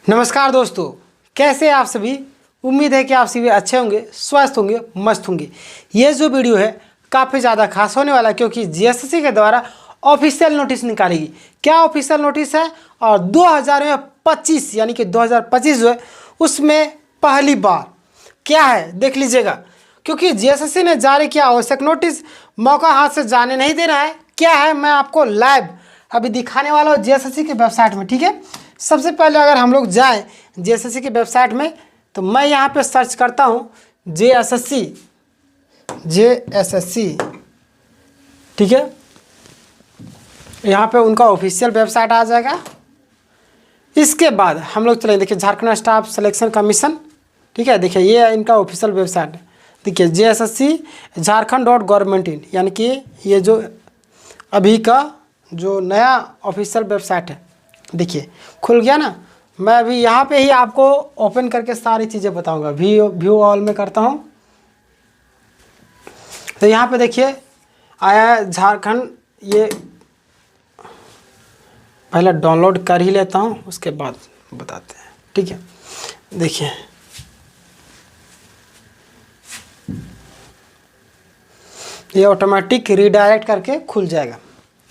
नमस्कार दोस्तों, कैसे आप सभी। उम्मीद है कि आप सभी अच्छे होंगे, स्वस्थ होंगे, मस्त होंगे। ये जो वीडियो है काफ़ी ज़्यादा खास होने वाला है क्योंकि जीएसएससी के द्वारा ऑफिशियल नोटिस निकालेगी। क्या ऑफिशियल नोटिस है और 2025 यानी कि 2025 जो है उसमें पहली बार क्या है देख लीजिएगा। क्योंकि जीएसएससी ने जारी किया आवश्यक नोटिस, मौका हाथ से जाने नहीं देना है। क्या है मैं आपको लाइव अभी दिखाने वाला हूँ जीएसएससी के वेबसाइट में, ठीक है। सबसे पहले अगर हम लोग जाएँ जीएसएससी की वेबसाइट में तो मैं यहाँ पे सर्च करता हूँ जीएसएससी, ठीक है। यहाँ पे उनका ऑफिशियल वेबसाइट आ जाएगा। इसके बाद हम लोग चलेंगे, देखिए झारखंड स्टाफ सिलेक्शन कमीशन, ठीक है। देखिए ये इनका ऑफिशियल वेबसाइट है, देखिए जीएसएससी झारखंड.gov.in, यानी कि ये जो अभी का जो नया ऑफिशियल वेबसाइट है, देखिए खुल गया ना। मैं अभी यहाँ पे ही आपको ओपन करके सारी चीज़ें बताऊंगा। व्यू ऑल में करता हूँ तो यहाँ पे देखिए आया है झारखंड। ये पहले डाउनलोड कर ही लेता हूँ, उसके बाद बताते हैं, ठीक है। देखिए ये ऑटोमेटिक रीडायरेक्ट करके खुल जाएगा।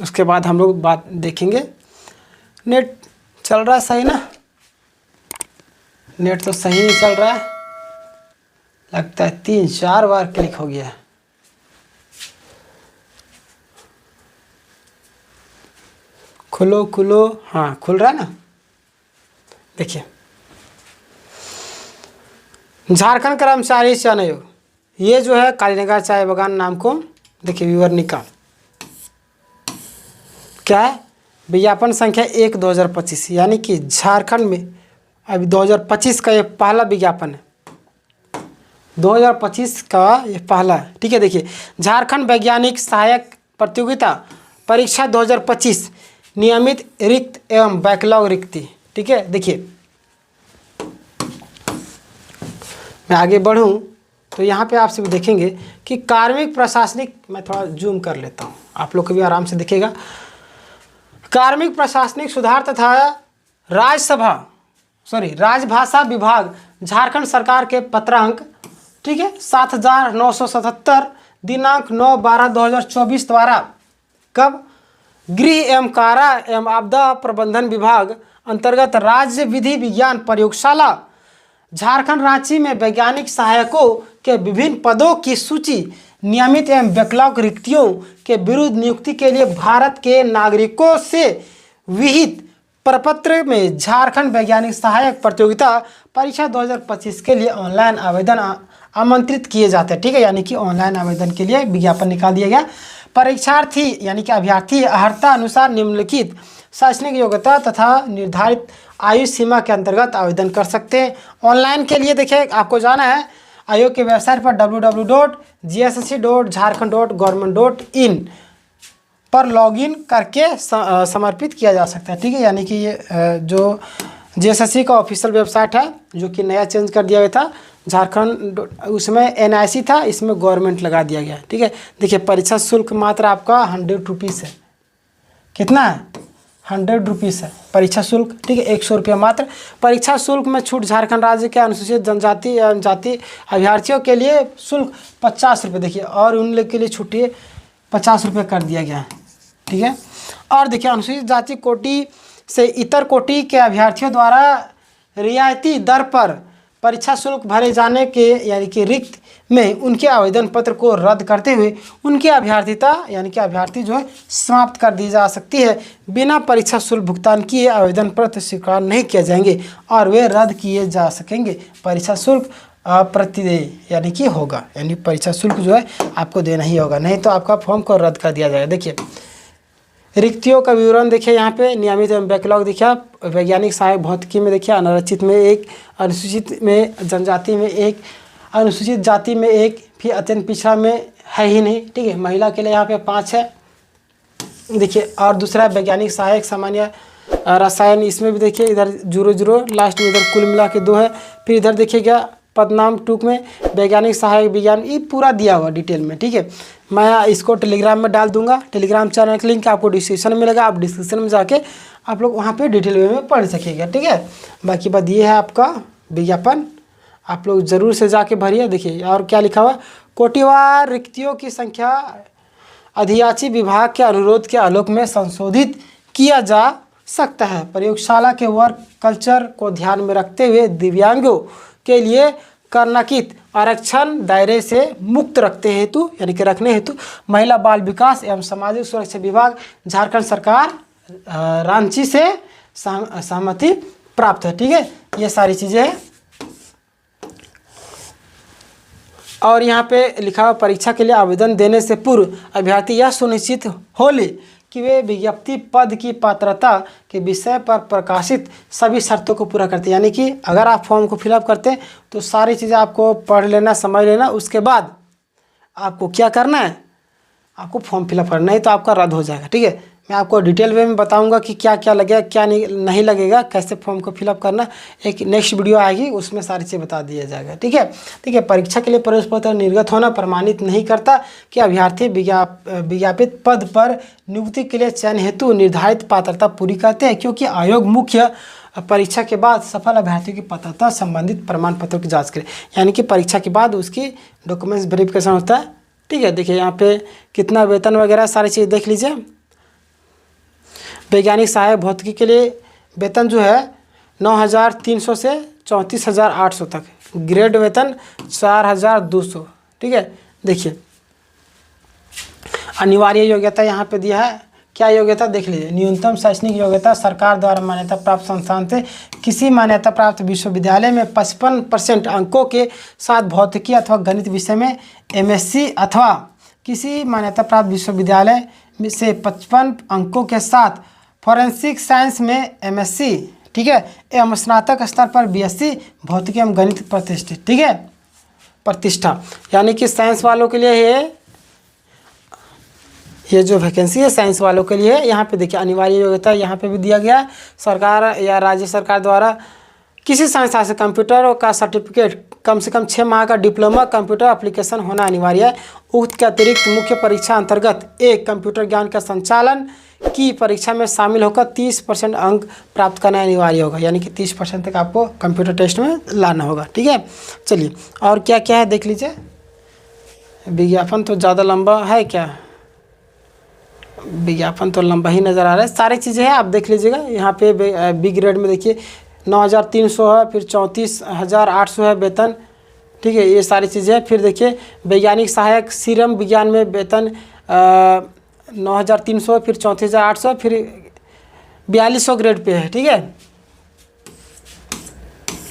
उसके बाद हम लोग बात देखेंगे। नेट चल रहा है सही ना? नेट तो सही नहीं चल रहा है, लगता है 3-4 बार क्लिक हो गया है। खुलो खुलो, हाँ खुल रहा है ना। देखिए झारखंड कर्मचारी चयन आयोग, ये जो है कालीनगर चाय बागान नाम को, देखिए विवरणिका क्या है, विज्ञापन संख्या 1/2025, यानी कि झारखंड में अभी 2025 का ये पहला विज्ञापन है। 2025 का ये पहला है, ठीक है। देखिए झारखंड वैज्ञानिक सहायक प्रतियोगिता परीक्षा 2025 नियमित रिक्त एवं बैकलॉग रिक्ति, ठीक है। देखिए मैं आगे बढ़ूं तो यहाँ पे आप सभी देखेंगे कि कार्मिक प्रशासनिक, मैं थोड़ा जूम कर लेता हूँ आप लोग को भी आराम से दिखेगा। कार्मिक प्रशासनिक सुधार तथा राजभाषा विभाग झारखंड सरकार के पत्रांक, ठीक है 7977 दिनांक 9/12/2024 द्वारा कब गृह एवं कारा एवं आपदा प्रबंधन विभाग अंतर्गत राज्य विधि विज्ञान प्रयोगशाला झारखंड रांची में वैज्ञानिक सहायकों के विभिन्न पदों की सूची नियमित एवं बैकलॉग रिक्तियों के विरुद्ध नियुक्ति के लिए भारत के नागरिकों से विहित प्रपत्र में झारखंड वैज्ञानिक सहायक प्रतियोगिता परीक्षा 2025 के लिए ऑनलाइन आवेदन आमंत्रित किए जाते हैं, ठीक है। यानी कि ऑनलाइन आवेदन के लिए विज्ञापन निकाल दिया गया। परीक्षार्थी यानी कि अभ्यर्थी अर्हता अनुसार निम्नलिखित शैक्षणिक योग्यता तथा निर्धारित आयु सीमा के अंतर्गत आवेदन कर सकते हैं। ऑनलाइन के लिए देखिए आपको जाना है आयोग की वेबसाइट पर www.gssc.jharkhand.government.in पर लॉगिन करके समर्पित किया जा सकता है, ठीक है। यानी कि ये जो जीएसएससी का ऑफिशियल वेबसाइट है जो कि नया चेंज कर दिया गया था, झारखंड उसमें NIC था, इसमें गवर्नमेंट लगा दिया गया, ठीक है। देखिए परीक्षा शुल्क मात्र आपका 100 रुपीज़ है। कितना है? 100 रुपीज़ है परीक्षा शुल्क, ठीक है। 100 रुपया मात्र। परीक्षा शुल्क में छूट झारखंड राज्य के अनुसूचित जनजाति एवं जाति अभ्यर्थियों के लिए शुल्क 50 रुपये, देखिए, और उन लोग के लिए छूटिए 50 रुपये कर दिया गया है, ठीक है। और देखिए अनुसूचित जाति कोटि से इतर कोटि के अभ्यर्थियों द्वारा रियायती दर पर परीक्षा शुल्क भरे जाने के यानी कि रिक्त में उनके आवेदन पत्र को रद्द करते हुए उनकी अभ्यर्थिता यानी कि अभ्यर्थी जो है समाप्त कर दी जा सकती है। बिना परीक्षा शुल्क भुगतान किए आवेदन पत्र स्वीकार नहीं किए जाएंगे और वे रद्द किए जा सकेंगे। परीक्षा शुल्क अप्रतिदेय यानी कि होगा, यानी परीक्षा शुल्क जो है आपको देना ही होगा, नहीं तो आपका फॉर्म को रद्द कर दिया जाएगा। देखिए रिक्तियों का विवरण देखिए यहाँ पे, नियमित एवं बैकलॉग देखिए, वैज्ञानिक सहायक भौतिकी में देखिए अनारक्षित में 1, अनुसूचित में जनजाति में 1, अनुसूचित जाति में 1, फिर अत्यंत पिछड़ा में है ही नहीं, ठीक है। महिला के लिए यहाँ पे 5 है, देखिए। और दूसरा वैज्ञानिक सहायक सामान्य रसायन, इसमें भी देखिए इधर 0 लास्ट में, इधर कुल मिला के 2 है। फिर इधर देखिएगा पदनाम टूक में वैज्ञानिक सहायक विज्ञान, ये पूरा दिया हुआ डिटेल में, ठीक है। मैं इसको टेलीग्राम में डाल दूंगा। टेलीग्राम चैनल का लिंक आपको डिस्क्रिप्शन में मिलेगा, आप डिस्क्रिप्शन में जाके आप लोग वहाँ पे डिटेल वे में पढ़ सकेंगे, ठीक है। बाकी बात ये है आपका विज्ञापन, आप लोग ज़रूर से जाके भरिए। देखिए और क्या लिखा हुआ, कोटिवार रिक्तियों की संख्या अधियाची विभाग के अनुरोध के आलोक में संशोधित किया जा सकता है। प्रयोगशाला के वर्क कल्चर को ध्यान में रखते हुए दिव्यांगों के लिए कर्नाकित आरक्षण दायरे से मुक्त रखते हेतु यानी कि रखने हेतु महिला बाल विकास एवं सामाजिक सुरक्षा विभाग झारखंड सरकार रांची से सहमति प्राप्त है, ठीक है। ये सारी चीज़ें हैं। और यहाँ पे लिखा हुआ, परीक्षा के लिए आवेदन देने से पूर्व अभ्यर्थी यह सुनिश्चित हो ले कि वे विज्ञप्ति पद की पात्रता के विषय पर प्रकाशित सभी शर्तों को पूरा करते हैं। यानी कि अगर आप फॉर्म को फिलअप करते हैं तो सारी चीज़ें आपको पढ़ लेना, समझ लेना, उसके बाद आपको क्या करना है, आपको फॉर्म फिलअप करना, नहीं तो आपका रद्द हो जाएगा, ठीक है। मैं आपको डिटेल वे में बताऊंगा कि क्या क्या लगेगा, क्या नहीं लगेगा, कैसे फॉर्म को फिलअप करना। एक नेक्स्ट वीडियो आएगी, उसमें सारी चीज़ बता दिया जाएगा, ठीक है। ठीक है, परीक्षा के लिए प्रवेश पत्र निर्गत होना प्रमाणित नहीं करता कि अभ्यर्थी विज्ञापित पद पर नियुक्ति के लिए चयन हेतु निर्धारित पात्रता पूरी करते हैं, क्योंकि आयोग मुख्य परीक्षा के बाद सफल अभ्यर्थियों की पात्रता संबंधित प्रमाण पत्रों की जाँच करे। यानी कि परीक्षा के बाद उसकी डॉक्यूमेंट्स वेरिफिकेशन होता है, ठीक है। देखिए यहाँ पे कितना वेतन वगैरह सारी चीज़ देख लीजिए। वैज्ञानिक सहायक भौतिकी के लिए वेतन जो है 9,300 से 34,800 तक, ग्रेड वेतन 4,200, ठीक है। देखिए अनिवार्य योग्यता यहाँ पे दिया है, क्या योग्यता देख लीजिए। न्यूनतम शैक्षणिक योग्यता सरकार द्वारा मान्यता प्राप्त संस्थान से किसी मान्यता प्राप्त विश्वविद्यालय में 55% अंकों के साथ भौतिकी अथवा गणित विषय में MSc अथवा किसी मान्यता प्राप्त विश्वविद्यालय से 55 अंकों के साथ फॉरेंसिक साइंस में MSc, ठीक है, एवं स्नातक स्तर पर BSc भौतिकी एवं गणित प्रतिष्ठित, ठीक है, प्रतिष्ठा। यानी कि साइंस वालों के लिए ये जो वैकेंसी है साइंस वालों के लिए है। यहाँ पे देखिए अनिवार्य योग्यता यहाँ पे भी दिया गया है, सरकार या राज्य सरकार द्वारा किसी संस्था से कंप्यूटर का सर्टिफिकेट कम से कम 6 माह का डिप्लोमा कंप्यूटर एप्लीकेशन होना अनिवार्य है। उक्त के अतिरिक्त मुख्य परीक्षा अंतर्गत एक कंप्यूटर ज्ञान का संचालन की परीक्षा में शामिल होकर 30% अंक प्राप्त करना अनिवार्य होगा। यानी कि 30% तक आपको कंप्यूटर टेस्ट में लाना होगा, ठीक है। चलिए और क्या क्या है देख लीजिए। विज्ञापन तो ज़्यादा लंबा है क्या, विज्ञापन तो लंबा ही नज़र आ रहा है, सारी चीज़ें हैं आप देख लीजिएगा। यहाँ पे बी ग्रेड में देखिए 9,300 है, फिर 34,800 है वेतन, ठीक है, ये सारी चीज़ें हैं। फिर देखिए वैज्ञानिक सहायक सीरम विज्ञान में वेतन 9,300, फिर 34,800, फिर 4,200 ग्रेड पे है, ठीक है।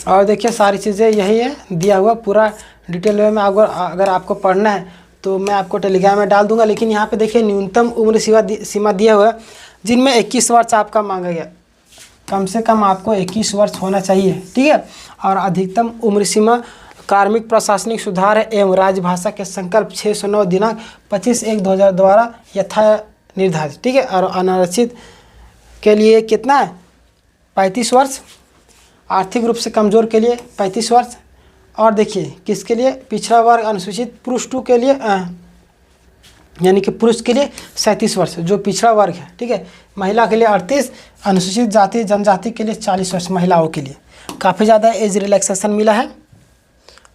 और देखिए सारी चीज़ें यही है दिया हुआ पूरा डिटेल में। अगर आपको पढ़ना है तो मैं आपको टेलीग्राम में डाल दूंगा। लेकिन यहाँ पे देखिए न्यूनतम उम्र सीमा दिया हुआ है, जिनमें 21 वर्ष आपका मांगा गया, कम से कम आपको 21 वर्ष होना चाहिए, ठीक है। और अधिकतम उम्र सीमा कार्मिक प्रशासनिक सुधार एवं राजभाषा के संकल्प 609 दिनांक 25/1/2000 द्वारा यथा निर्धारित, ठीक है। और अनारक्षित के लिए कितना है 35 वर्ष, आर्थिक रूप से कमज़ोर के लिए 35 वर्ष, और देखिए किसके लिए, पिछड़ा वर्ग अनुसूचित पुरुष 2 के लिए यानी कि पुरुष के लिए 37 वर्ष जो पिछड़ा वर्ग है, ठीक है। महिला के लिए 38, अनुसूचित जाति जनजाति के लिए 40 वर्ष महिलाओं के लिए। काफ़ी ज़्यादा एज रिलैक्सेशन मिला है।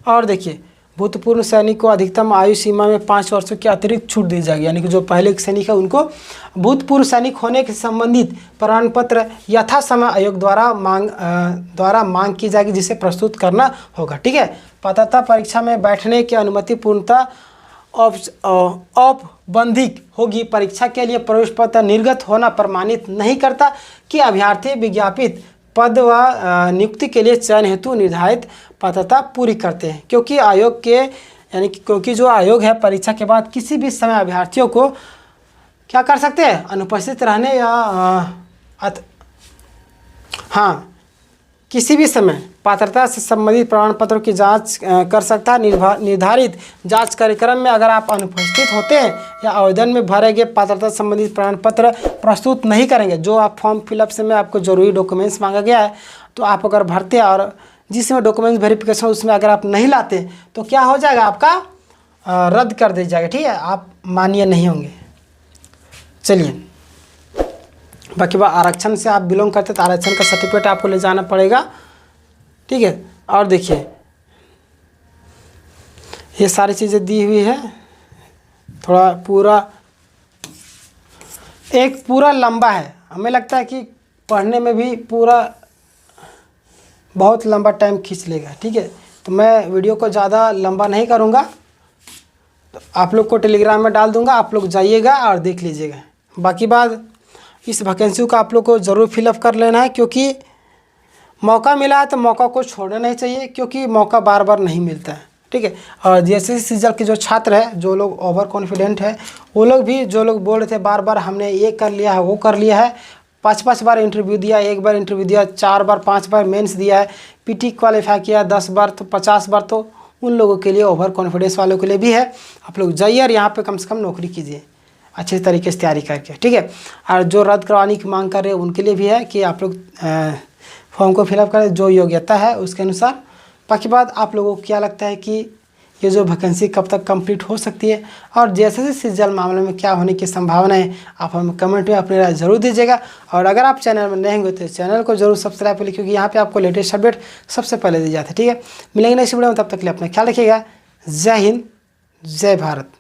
और देखिए भूतपूर्व सैनिक को अधिकतम आयु सीमा में 5 वर्षों की अतिरिक्त छूट दी जाएगी। यानी कि जो पहले के सैनिक है उनको भूतपूर्व सैनिक होने के संबंधित प्रमाण पत्र यथा समय आयोग द्वारा मांग की जाएगी, जिसे प्रस्तुत करना होगा, ठीक है। पात्रता परीक्षा में बैठने की अनुमति पूर्णतः औपबंधिक होगी। परीक्षा के लिए प्रवेश पत्र निर्गत होना प्रमाणित नहीं करता कि अभ्यर्थी विज्ञापित पद व नियुक्ति के लिए चयन हेतु निर्धारित पात्रता पूरी करते हैं, क्योंकि जो आयोग है परीक्षा के बाद किसी भी समय अभ्यर्थियों को क्या कर सकते हैं, अनुपस्थित रहने या किसी भी समय पात्रता से संबंधित प्रमाण पत्रों की जांच कर सकता है। निर्धारित जांच कार्यक्रम में अगर आप अनुपस्थित होते हैं या आवेदन में भरे गए पात्रता संबंधित प्रमाण पत्र प्रस्तुत नहीं करेंगे, जो आप फॉर्म फिलअप से में आपको जरूरी डॉक्यूमेंट्स मांगा गया है, तो आप अगर भरते हैं और जिसमें डॉक्यूमेंट्स वेरिफिकेशन उसमें अगर आप नहीं लाते तो क्या हो जाएगा, आपका रद्द कर दिया जाएगा, ठीक है। आप मान्य नहीं होंगे। चलिए, बाकी बात आरक्षण से आप बिलोंग करते तो आरक्षण का सर्टिफिकेट आपको ले जाना पड़ेगा, ठीक है। और देखिए ये सारी चीज़ें दी हुई है, थोड़ा पूरा एक पूरा लंबा है, हमें लगता है कि पढ़ने में भी पूरा बहुत लंबा टाइम खींच लेगा, ठीक है। तो मैं वीडियो को ज़्यादा लंबा नहीं करूँगा, तो आप लोग को टेलीग्राम में डाल दूँगा, आप लोग जाइएगा और देख लीजिएगा। बाकी बात इस वैकेंसी को आप लोग को ज़रूर फिलअप कर लेना है, क्योंकि मौका मिला है तो मौका को छोड़ना नहीं चाहिए, क्योंकि मौका बार बार नहीं मिलता है, ठीक है। और जैसे सीजल के जो छात्र हैं, जो लोग ओवर कॉन्फिडेंट है, वो लोग भी, जो लोग बोल रहे थे बार बार हमने ये कर लिया है वो कर लिया है, 5-5 बार इंटरव्यू दिया, 1 बार इंटरव्यू दिया, 4 बार 5 बार मेंस दिया है, पीटी क्वालिफाई किया 10 बार तो 50 बार, तो उन लोगों के लिए, ओवर कॉन्फिडेंस वालों के लिए भी है। आप लोग जाइए और यहाँ पे कम से कम नौकरी कीजिए अच्छे तरीके से तैयारी करके, ठीक है। और जो रद्द करवाने की मांग कर रहे हैं उनके लिए भी है कि आप लोग फॉर्म को फिलअप करें जो योग्यता है उसके अनुसार। बाकी बात आप लोगों को क्या लगता है कि ये जो वैकेंसी कब तक कंप्लीट हो सकती है, और जैसे सीजल मामले में क्या होने की संभावना है, आप हमें कमेंट में अपनी राय ज़रूर दीजिएगा। और अगर आप चैनल में नए होंगे तो चैनल को जरूर सब्सक्राइब करिए, क्योंकि यहाँ पे आपको लेटेस्ट अपडेट सबसे पहले दी जाती है, ठीक है। मिलेंगे नेक्स्ट वीडियो में, तब तक के लिए अपना ख्याल रखिएगा। जय हिंद, जय भारत।